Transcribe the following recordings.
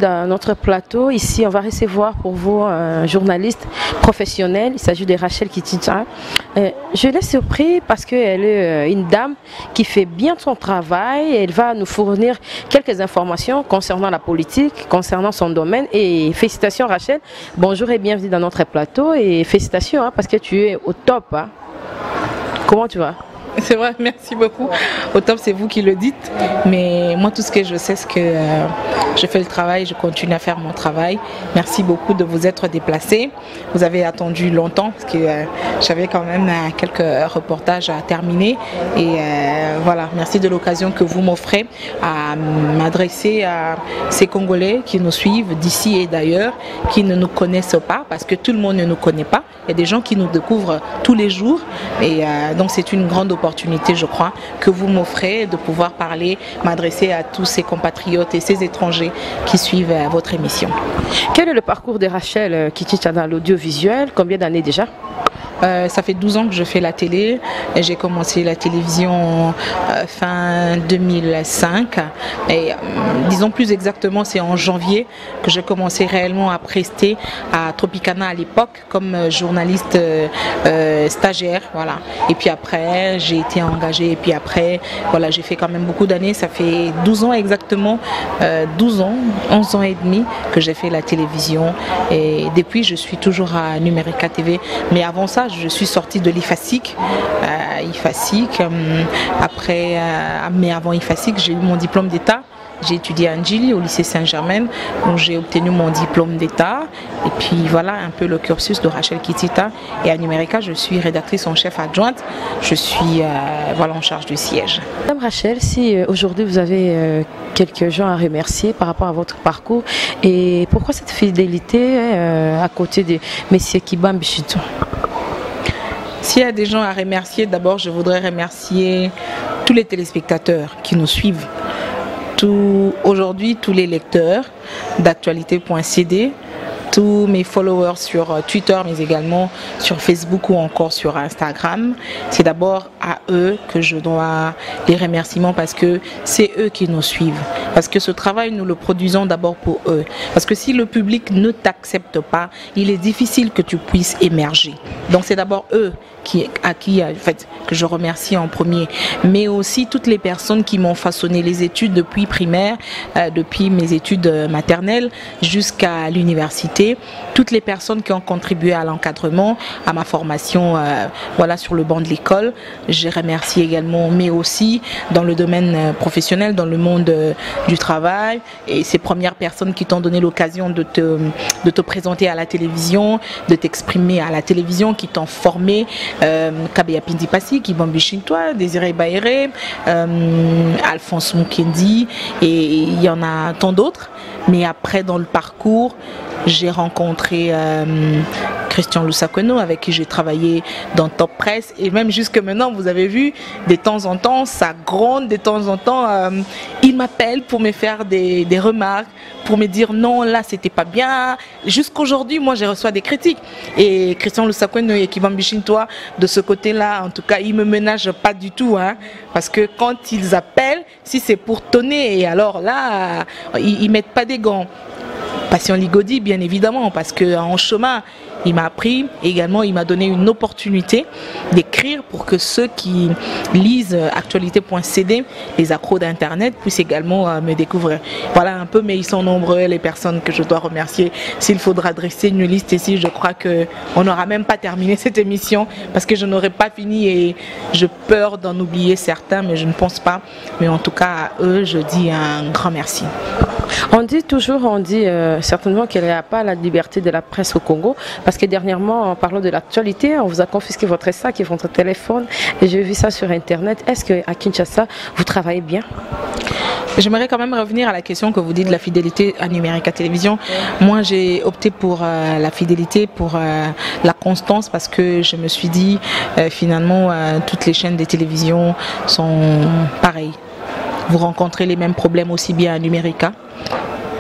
dans notre plateau. Ici, on va recevoir pour vous un journaliste professionnel. Il s'agit de Rachel Kitita. Je l'ai surpris parce qu'elle est une dame qui fait bien son travail. Elle va nous fournir quelques informations concernant la politique, concernant son domaine. Et félicitations Rachel. Bonjour et bienvenue dans notre plateau. Et félicitations parce que tu es au top. Comment tu vas? C'est vrai, merci beaucoup. Au top, c'est vous qui le dites. Mais moi, tout ce que je sais, c'est que je fais le travail, je continue à faire mon travail. Merci beaucoup de vous être déplacés. Vous avez attendu longtemps parce que j'avais quand même quelques reportages à terminer. Et voilà, merci de l'occasion que vous m'offrez à m'adresser à ces Congolais qui nous suivent d'ici et d'ailleurs, qui ne nous connaissent pas parce que tout le monde ne nous connaît pas. Il y a des gens qui nous découvrent tous les jours. Et donc, c'est une grande opportunité, je crois, que vous m'offrez de pouvoir parler, m'adresser à tous ces compatriotes et ces étrangers qui suivent votre émission. Quel est le parcours de Rachel Kitita dans l'audiovisuel? Combien d'années déjà? Ça fait 12 ans que je fais la télé. J'ai commencé la télévision fin 2005. Et, disons plus exactement, c'est en janvier que j'ai commencé réellement à prester à Tropicana à l'époque comme journaliste stagiaire. Voilà. Et puis après, j'ai été engagée. Et puis après, voilà, j'ai fait quand même beaucoup d'années. Ça fait 12 ans exactement, 12 ans, 11 ans et demi que j'ai fait la télévision. Et depuis, je suis toujours à Numérica TV. Mais avant ça, je suis sortie de l'IFASIC. Après, mais avant IFASIC, j'ai eu mon diplôme d'État. J'ai étudié à Njili, au lycée Saint-Germain, où j'ai obtenu mon diplôme d'État. Et puis voilà un peu le cursus de Rachel Kitita. Et à Numérica, je suis rédactrice en chef adjointe. Je suis voilà, en charge du siège. Madame Rachel, si aujourd'hui vous avez quelques gens à remercier par rapport à votre parcours, et pourquoi cette fidélité à côté de M. Kibambi Chiton? S'il y a des gens à remercier, d'abord je voudrais remercier tous les téléspectateurs qui nous suivent. Aujourd'hui, tous les lecteurs d'actualité.cd, tous mes followers sur Twitter, mais également sur Facebook ou encore sur Instagram. C'est d'abord à eux que je dois les remerciements parce que c'est eux qui nous suivent. Parce que ce travail, nous le produisons d'abord pour eux. Parce que si le public ne t'accepte pas, il est difficile que tu puisses émerger. Donc c'est d'abord eux en fait, que je remercie en premier, mais aussi toutes les personnes qui m'ont façonné les études depuis primaire, depuis mes études maternelles jusqu'à l'université, toutes les personnes qui ont contribué à l'encadrement, à ma formation voilà, sur le banc de l'école. Je remercie également, mais aussi dans le domaine professionnel, dans le monde du travail, et ces premières personnes qui t'ont donné l'occasion de te présenter à la télévision, de t'exprimer à la télévision, qui t'ont formé. Kabeya Pindipasi, Kibambi Chintois, Désiré Baéré, Alphonse Mukendi, et il y en a tant d'autres. Mais après, dans le parcours, j'ai rencontré Christian Lusakweno, avec qui j'ai travaillé dans Top Press, et même jusque maintenant, vous avez vu, de temps en temps, ça gronde, de temps en temps, il m'appelle pour me faire des remarques, pour me dire non, là c'était pas bien. Jusqu'aujourd'hui, moi je reçois des critiques. Et Christian Lusakweno et Kibambi Chintois, de ce côté-là, en tout cas, ils me ménagent pas du tout. Parce que quand ils appellent, si c'est pour tonner, et alors là, ils mettent pas des gants. Passion Ligodi, bien évidemment, parce qu'en chemin, il m'a appris, également il m'a donné une opportunité d'écrire pour que ceux qui lisent actualité.cd, les accros d'internet, puissent également me découvrir. Voilà un peu, mais ils sont nombreux les personnes que je dois remercier. S'il faudra dresser une liste ici, je crois qu'on n'aura même pas terminé cette émission parce que je n'aurai pas fini et je peur d'en oublier certains, mais je ne pense pas. Mais en tout cas, à eux, je dis un grand merci. On dit certainement qu'il n'y a pas la liberté de la presse au Congo, parce que dernièrement, en parlant de l'actualité, on vous a confisqué votre sac et votre téléphone, et j'ai vu ça sur Internet. Est-ce qu'à Kinshasa, vous travaillez bien? J'aimerais quand même revenir à la question que vous dites de la fidélité à Numérica Télévision. Moi, j'ai opté pour la fidélité, pour la constance, parce que je me suis dit, finalement, toutes les chaînes de télévision sont pareilles. Vous rencontrez les mêmes problèmes aussi bien à Numérica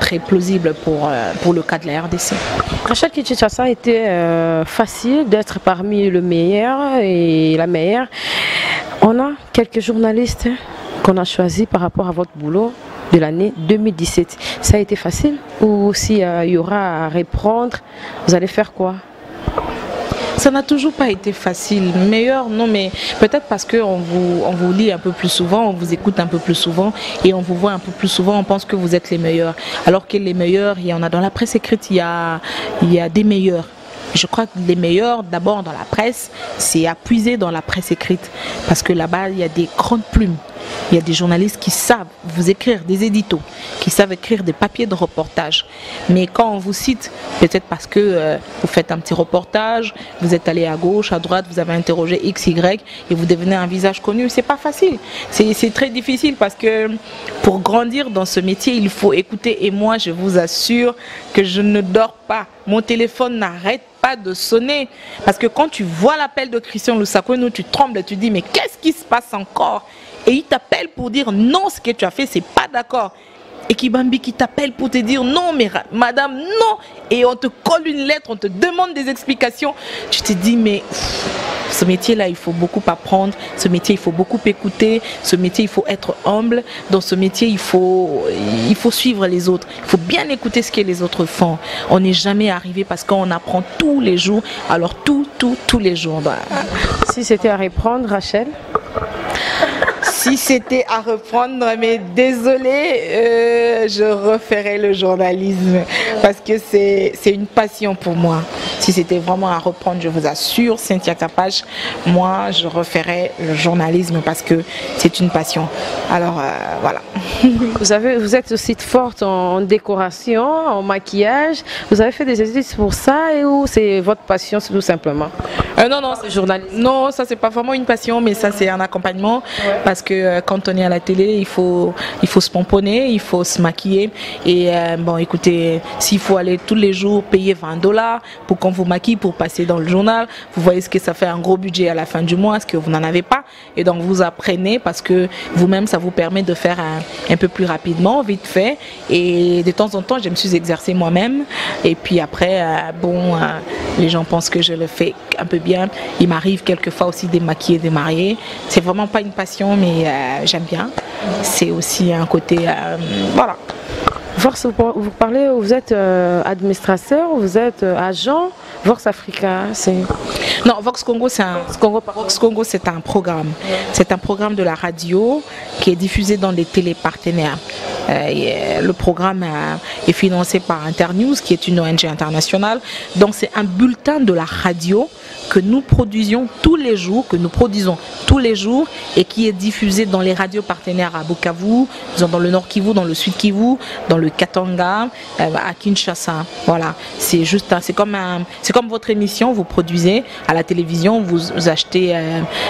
très plausible pour le cas de la RDC. Rachel Kinshasa, a été facile d'être parmi le meilleur et la meilleure. On a quelques journalistes qu'on a choisis par rapport à votre boulot de l'année 2017. Ça a été facile ou s'il y aura à reprendre, vous allez faire quoi? Ça n'a toujours pas été facile. Meilleur, non, mais peut-être parce qu'on vous lit un peu plus souvent, on vous écoute un peu plus souvent et on vous voit un peu plus souvent, on pense que vous êtes les meilleurs. Alors que les meilleurs, il y en a dans la presse écrite, il y a des meilleurs. Je crois que les meilleurs, d'abord dans la presse, c'est à puiser dans la presse écrite. Parce que là-bas, il y a des grandes plumes. Il y a des journalistes qui savent vous écrire des éditos, qui savent écrire des papiers de reportage. Mais quand on vous cite, peut-être parce que vous faites un petit reportage, vous êtes allé à gauche, à droite, vous avez interrogé X, Y et vous devenez un visage connu, c'est pas facile. C'est très difficile parce que pour grandir dans ce métier, il faut écouter. Et moi, je vous assure que je ne dors pas. Mon téléphone n'arrête pas de sonner. Parce que quand tu vois l'appel de Christian Lusakwenou, tu trembles, tu dis mais qu'est-ce qui se passe encore? Et il t'appelle pour dire non, ce que tu as fait, c'est pas d'accord. Et Kibambi qui t'appelle pour te dire non, mais madame, non. Et on te colle une lettre, on te demande des explications. Tu te dis mais ce métier-là, il faut beaucoup apprendre. Ce métier, il faut beaucoup écouter. Ce métier, il faut être humble. Dans ce métier, il faut suivre les autres. Il faut bien écouter ce que les autres font. On n'est jamais arrivé parce qu'on apprend tous les jours. Alors tous les jours. Si c'était à reprendre, Rachel? Si c'était à reprendre, mais désolée, je referais le journalisme parce que c'est une passion pour moi. Si c'était vraiment à reprendre, je vous assure, Cynthia Capache, moi je referais le journalisme parce que c'est une passion. Alors voilà. Vous êtes aussi forte en décoration, en maquillage. Vous avez fait des études pour ça et ou c'est votre passion tout simplement? Non, c'est journalisme. Non, ça c'est pas vraiment une passion, mais ça c'est un accompagnement parce que quand on est à la télé, il faut se pomponner, il faut se maquiller et bon, écoutez, s'il faut aller tous les jours payer $20 pour qu'on vous maquille pour passer dans le journal, vous voyez ce que ça fait, un gros budget à la fin du mois, ce que vous n'en avez pas et donc vous apprenez parce que vous-même ça vous permet de faire un peu plus rapidement, vite fait et de temps en temps je me suis exercée moi-même et puis après les gens pensent que je le fais un peu bien. Il m'arrive quelquefois aussi de maquiller des mariés. C'est vraiment pas une passion, mais j'aime bien. C'est aussi un côté, voilà. Vous parlez, vous êtes administrateur, vous êtes agent. Vox Africa, c'est... Non, Vox Congo, c'est un programme. C'est un programme de la radio qui est diffusé dans les télépartenaires. Le programme est financé par Internews, qui est une ONG internationale. Donc c'est un bulletin de la radio que nous produisons tous les jours, et qui est diffusé dans les radios partenaires à Bukavu, dans le Nord Kivu, dans le Sud Kivu, dans le Katanga, à Kinshasa. Voilà, c'est comme votre émission, vous produisez à la télévision, vous achetez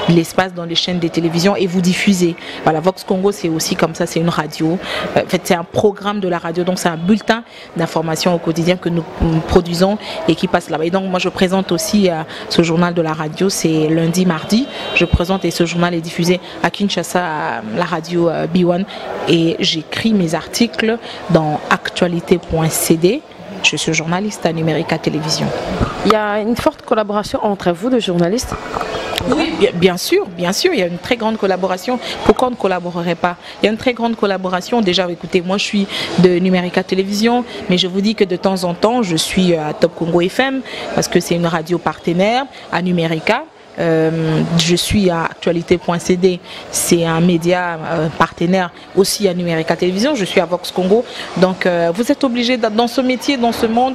l'espace dans les chaînes des télévisions et vous diffusez. Voilà, Vox Congo, c'est aussi comme ça, c'est une radio. En fait, c'est un programme de la radio, donc c'est un bulletin d'information au quotidien que nous produisons et qui passe là-bas. Et donc moi, je présente aussi ce journal de la radio, c'est lundi, mardi. Je présente et ce journal est diffusé à Kinshasa, à la radio B1 et j'écris mes articles dans actualité.cd. Je suis journaliste à Numérica Télévision. Il y a une forte collaboration entre vous, les journalistes? Oui, bien sûr, il y a une très grande collaboration. Pourquoi on ne collaborerait pas? Il y a une très grande collaboration. Déjà, écoutez, moi je suis de Numérica Télévision, mais je vous dis que de temps en temps, je suis à Top Congo FM, parce que c'est une radio partenaire à Numérica. Je suis à actualité.cd, c'est un média partenaire aussi à Numérica Télévision. Je suis à Vox Congo, donc vous êtes obligé dans ce métier, dans ce monde,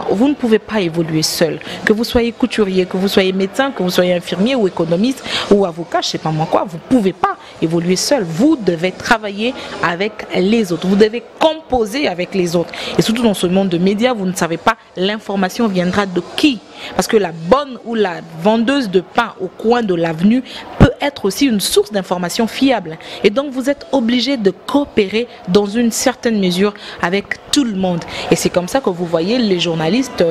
vous ne pouvez pas évoluer seul. Que vous soyez couturier, que vous soyez médecin, que vous soyez infirmier ou économiste ou avocat, je sais pas moi quoi, vous ne pouvez pas évoluer seul. Vous devez travailler avec les autres, vous devez composer avec les autres. Et surtout dans ce monde de médias, vous ne savez pas l'information viendra de qui. Parce que la bonne ou la vendeuse de pain au coin de l'avenue peut être aussi une source d'information fiable. Et donc, vous êtes obligé de coopérer dans une certaine mesure avec tout le monde. Et c'est comme ça que vous voyez les journalistes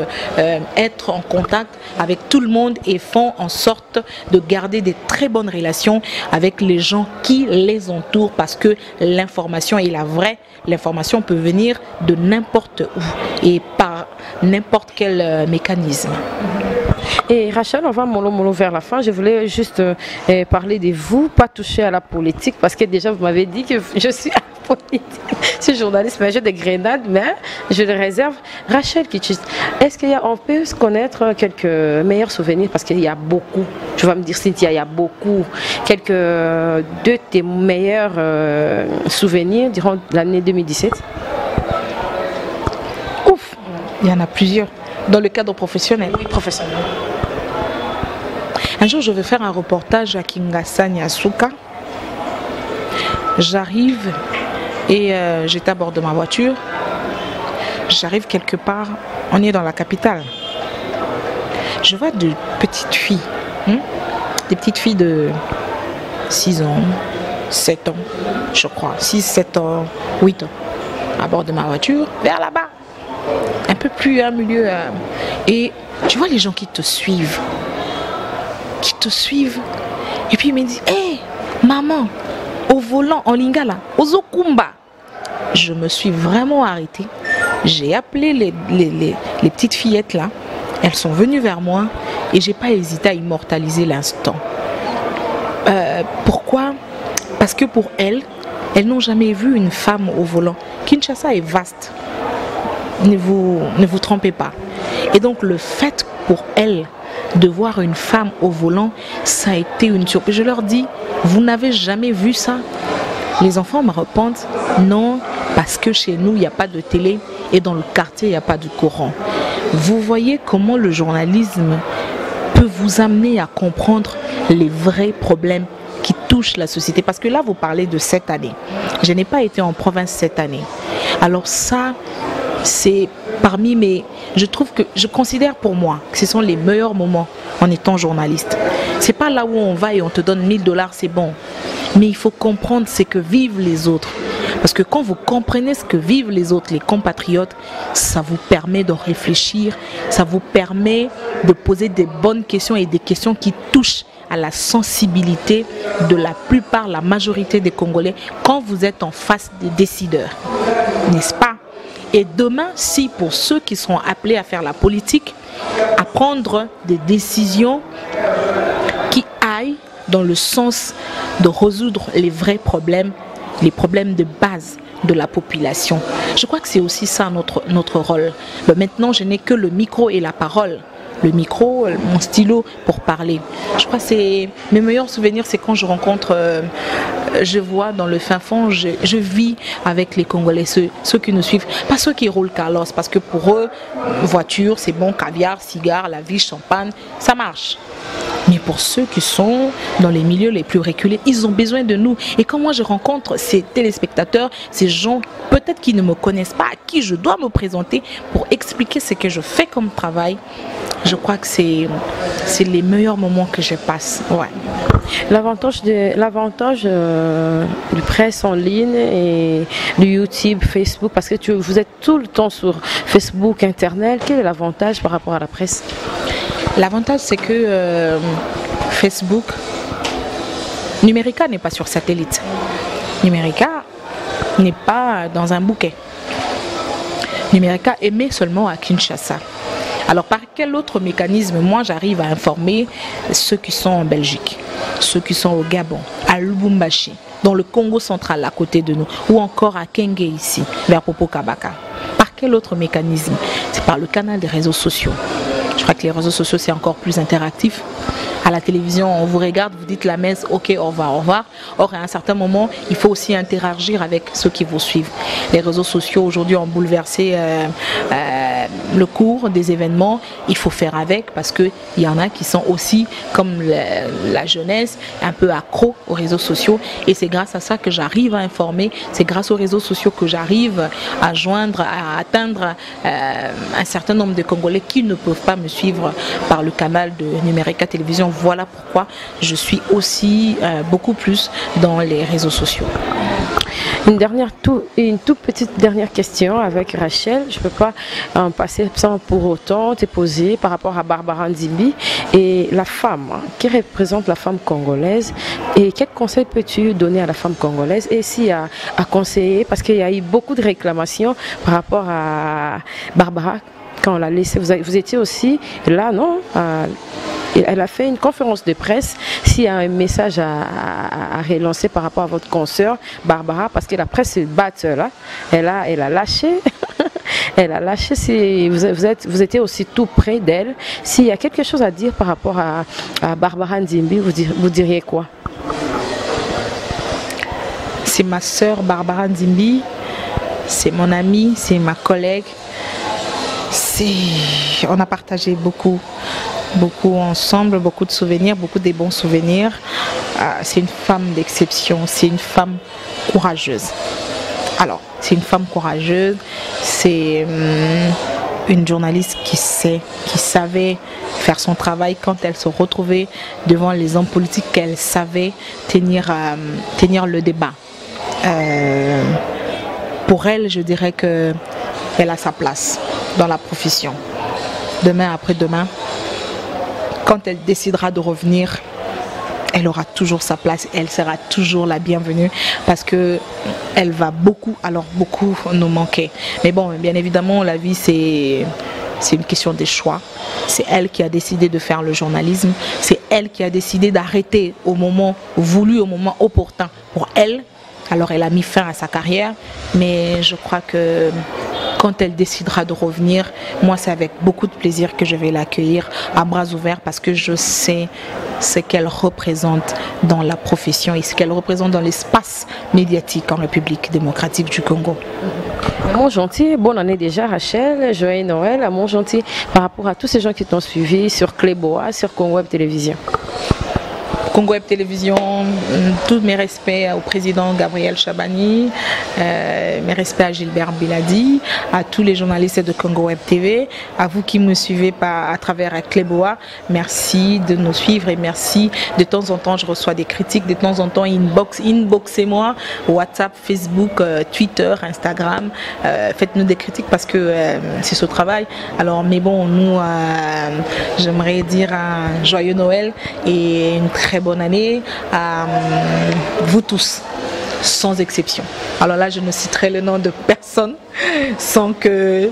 être en contact avec tout le monde et font en sorte de garder des très bonnes relations avec les gens qui les entourent, parce que l'information est la vraie. L'information peut venir de n'importe où et par n'importe quel mécanisme. Et Rachel, on va mollo vers la fin. Je voulais juste parler de vous, pas toucher à la politique, parce que déjà vous m'avez dit que je suis politique. Je suis journaliste, mais j'ai des grenades, mais je les réserve. Rachel Kitchis, est-ce qu'on peut se connaître quelques meilleurs souvenirs? Parce qu'il y a beaucoup, tu vas me dire Cynthia, il y a beaucoup. Quelques de tes meilleurs souvenirs durant l'année 2017? Ouf, il y en a plusieurs. Dans le cadre professionnel? Oui, professionnel. Un jour, je vais faire un reportage à Kinshasa, Nyasuka. J'arrive et j'étais à bord de ma voiture. J'arrive quelque part, on est dans la capitale. Je vois de petites filles, des petites filles de 6 ans, 7 ans, je crois, 6, 7 ans, 8 ans, à bord de ma voiture, vers là-bas. Un peu plus un milieu. Et tu vois les gens qui te suivent. Et puis ils me disent, hé, maman, au volant, en lingala, au zokumba. Je me suis vraiment arrêtée. J'ai appelé les petites fillettes là. Elles sont venues vers moi et j'ai pas hésité à immortaliser l'instant. Pourquoi? Parce que pour elles n'ont jamais vu une femme au volant. Kinshasa est vaste. Ne vous trompez pas. Et donc le fait pour elles de voir une femme au volant, ça a été une surprise. Je leur dis, vous n'avez jamais vu ça? Les enfants me répondent, non, parce que chez nous, il n'y a pas de télé et dans le quartier, il n'y a pas de courant. Vous voyez comment le journalisme peut vous amener à comprendre les vrais problèmes qui touchent la société. Parce que là, vous parlez de cette année. Je n'ai pas été en province cette année. Alors ça, c'est parmi mes... Je considère pour moi que ce sont les meilleurs moments en étant journaliste. C'est pas là où on va et on te donne 1000 $, c'est bon. Mais il faut comprendre ce que vivent les autres. Parce que quand vous comprenez ce que vivent les autres, les compatriotes, ça vous permet de réfléchir, ça vous permet de poser des bonnes questions et des questions qui touchent à la sensibilité de la plupart, la majorité des Congolais, quand vous êtes en face des décideurs. N'est-ce pas? Et demain, si pour ceux qui seront appelés à faire la politique, à prendre des décisions qui aillent dans le sens de résoudre les vrais problèmes, les problèmes de base de la population. Je crois que c'est aussi ça notre rôle. Mais maintenant, je n'ai que le micro et la parole. Le micro, mon stylo pour parler. Je crois que c'est mes meilleurs souvenirs, c'est quand je rencontre, je vois dans le fin fond, je vis avec les Congolais, ceux qui nous suivent, pas ceux qui roulent Carlos, parce que pour eux, voiture, c'est bon, caviar, cigare, la vie, champagne, ça marche. Mais pour ceux qui sont dans les milieux les plus reculés, ils ont besoin de nous. Et quand moi je rencontre ces téléspectateurs, ces gens peut-être qui ne me connaissent pas, à qui je dois me présenter pour expliquer ce que je fais comme travail, je crois que c'est les meilleurs moments que je passe. Ouais. L'avantage du presse en ligne et du YouTube, Facebook, parce que vous êtes tout le temps sur Facebook, Internet, quel est l'avantage par rapport à la presse? L'avantage, c'est que Facebook, Numérica n'est pas sur satellite. Numérica n'est pas dans un bouquet. Numérica émet seulement à Kinshasa. Alors par quel autre mécanisme moi j'arrive à informer ceux qui sont en Belgique, ceux qui sont au Gabon, à Lubumbashi, dans le Congo central à côté de nous, ou encore à Kenge ici, vers Popo Kabaka? Par quel autre mécanisme? C'est par le canal des réseaux sociaux. Je crois que les réseaux sociaux c'est encore plus interactif. À la télévision, on vous regarde, vous dites la messe, ok, au revoir, au revoir. Or, à un certain moment, il faut aussi interagir avec ceux qui vous suivent. Les réseaux sociaux aujourd'hui ont bouleversé le cours des événements, il faut faire avec parce qu'il y en a qui sont aussi, comme la jeunesse, un peu accro aux réseaux sociaux. Et c'est grâce à ça que j'arrive à informer, c'est grâce aux réseaux sociaux que j'arrive à joindre, à atteindre un certain nombre de Congolais qui ne peuvent pas me suivre par le canal de Numérica Télévision. Voilà pourquoi je suis aussi beaucoup plus dans les réseaux sociaux. Une toute petite dernière question avec Rachel. Je ne peux pas en passer sans pour autant te poser par rapport à Barbara Nzimbi et la femme, qui représente la femme congolaise. Et quel conseil peux-tu donner à la femme congolaise et si à conseiller, parce qu'il y a eu beaucoup de réclamations par rapport à Barbara quand on l'a laissée. Vous étiez aussi là, non? Elle a fait une conférence de presse. S'il y a un message à relancer par rapport à votre consoeur Barbara, parce que la presse se bat là, elle a lâché. Elle a lâché. Si vous étiez aussi tout près d'elle. S'il y a quelque chose à dire par rapport à Barbara Nzimbi, vous diriez quoi? C'est ma sœur Barbara Nzimbi, c'est mon amie, c'est ma collègue. On a partagé beaucoup ensemble, beaucoup de souvenirs, beaucoup de bons souvenirs. C'est une femme d'exception, c'est une femme courageuse. Alors, c'est une femme courageuse, c'est une journaliste qui savait faire son travail quand elle se retrouvait devant les hommes politiques, qu'elle savait tenir le débat. Pour elle, je dirais qu'elle a sa place dans la profession. Demain, après-demain, quand elle décidera de revenir, elle aura toujours sa place, elle sera toujours la bienvenue parce que elle va beaucoup nous manquer. Mais bon, bien évidemment, la vie c'est une question des choix. C'est elle qui a décidé de faire le journalisme, c'est elle qui a décidé d'arrêter au moment voulu, au moment opportun pour elle. Alors elle a mis fin à sa carrière, mais je crois que quand elle décidera de revenir, moi c'est avec beaucoup de plaisir que je vais l'accueillir à bras ouverts parce que je sais ce qu'elle représente dans la profession et ce qu'elle représente dans l'espace médiatique en République démocratique du Congo. Mon gentil, bonne année déjà Rachel, joyeux Noël, mon gentil, par rapport à tous ces gens qui t'ont suivi sur Cléboa, sur Congo Web Télévision. Congo Web Télévision, tous mes respects au président Gabriel Chabani, mes respects à Gilbert Biladi, à tous les journalistes de Congo Web TV, à vous qui me suivez à travers Cléboa, merci de nous suivre et merci. De temps en temps, je reçois des critiques, de temps en temps, inboxez-moi, WhatsApp, Facebook, Twitter, Instagram, faites-nous des critiques parce que c'est ce travail. Alors, mais bon, nous, j'aimerais dire un joyeux Noël et une très bonne année à vous tous, sans exception. Alors là, je ne citerai le nom de personne sans que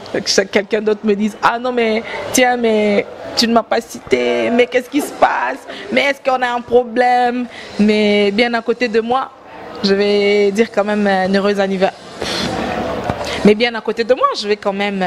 quelqu'un d'autre me dise « Ah non, mais tiens, mais tu ne m'as pas cité, mais qu'est-ce qui se passe? Mais est-ce qu'on a un problème ?» Mais bien à côté de moi, je vais dire quand même un heureux anniversaire. Mais bien à côté de moi, je vais quand même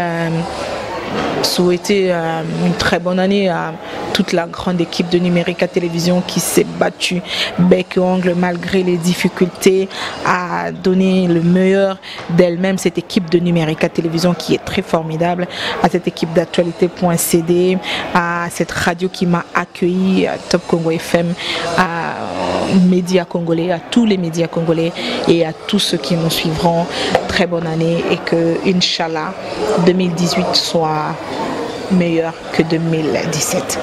souhaiter une très bonne année à toute la grande équipe de Numérica Télévision qui s'est battue bec et ongle malgré les difficultés à donner le meilleur d'elle-même. Cette équipe de Numérica Télévision qui est très formidable, à cette équipe d'actualité.cd, à cette radio qui m'a accueilli, à Top Congo FM, à médias congolais, à tous les médias congolais et à tous ceux qui nous suivront. Très bonne année et que, Inch'Allah, 2018 soit meilleur que 2017.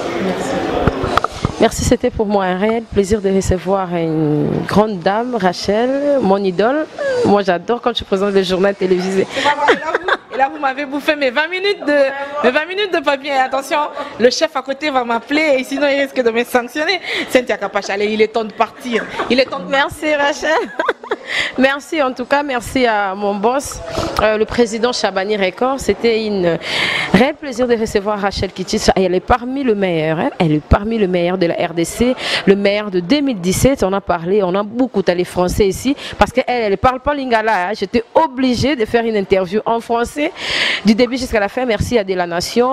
Merci, c'était pour moi un réel plaisir de recevoir une grande dame, Rachel, mon idole. Moi j'adore quand je présente le journal télévisé. Et là vous m'avez bouffé mes 20 minutes de papier. Attention, le chef à côté va m'appeler et sinon il risque de me sanctionner. Cynthia Kapache, allez, il est temps de partir. Il est temps de... Merci Rachel. Merci en tout cas, merci à mon boss, le président Chabani Record. C'était un réel plaisir de recevoir Rachel Kitchis. Elle est parmi le meilleur, hein? Elle est parmi le meilleur de la RDC, le meilleur de 2017. On a parlé, on a beaucoup parlé français ici parce qu'elle ne parle pas lingala. Hein? J'étais obligée de faire une interview en français du début jusqu'à la fin. Merci à De La Nation.